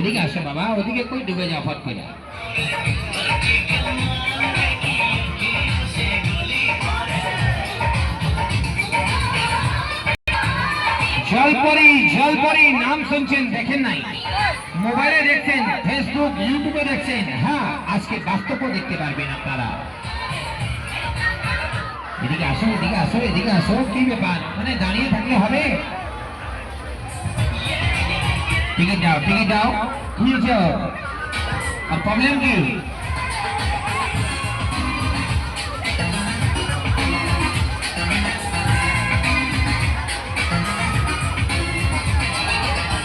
এদিকে আসো বাবা, ওদিকে কই ডুবে যাও ফট করে। জলপরি নাম শুনছেন, দেখেন নাই? মোবাইলে দেখছেন, ফেসবুক ইউটিউবে দেখছেন, হ্যাঁ আজকে বাস্তব দেখতে পারবেন আপনারা। এদিকে আসো, এদিকে আসো, এদিকে আসো। কি ব্যাপার, মানে দাঁড়িয়ে থাকলে হবে? টিকিট দাও, টিকিট দাও। কি হয়েছে? আর প্রবলেম কি?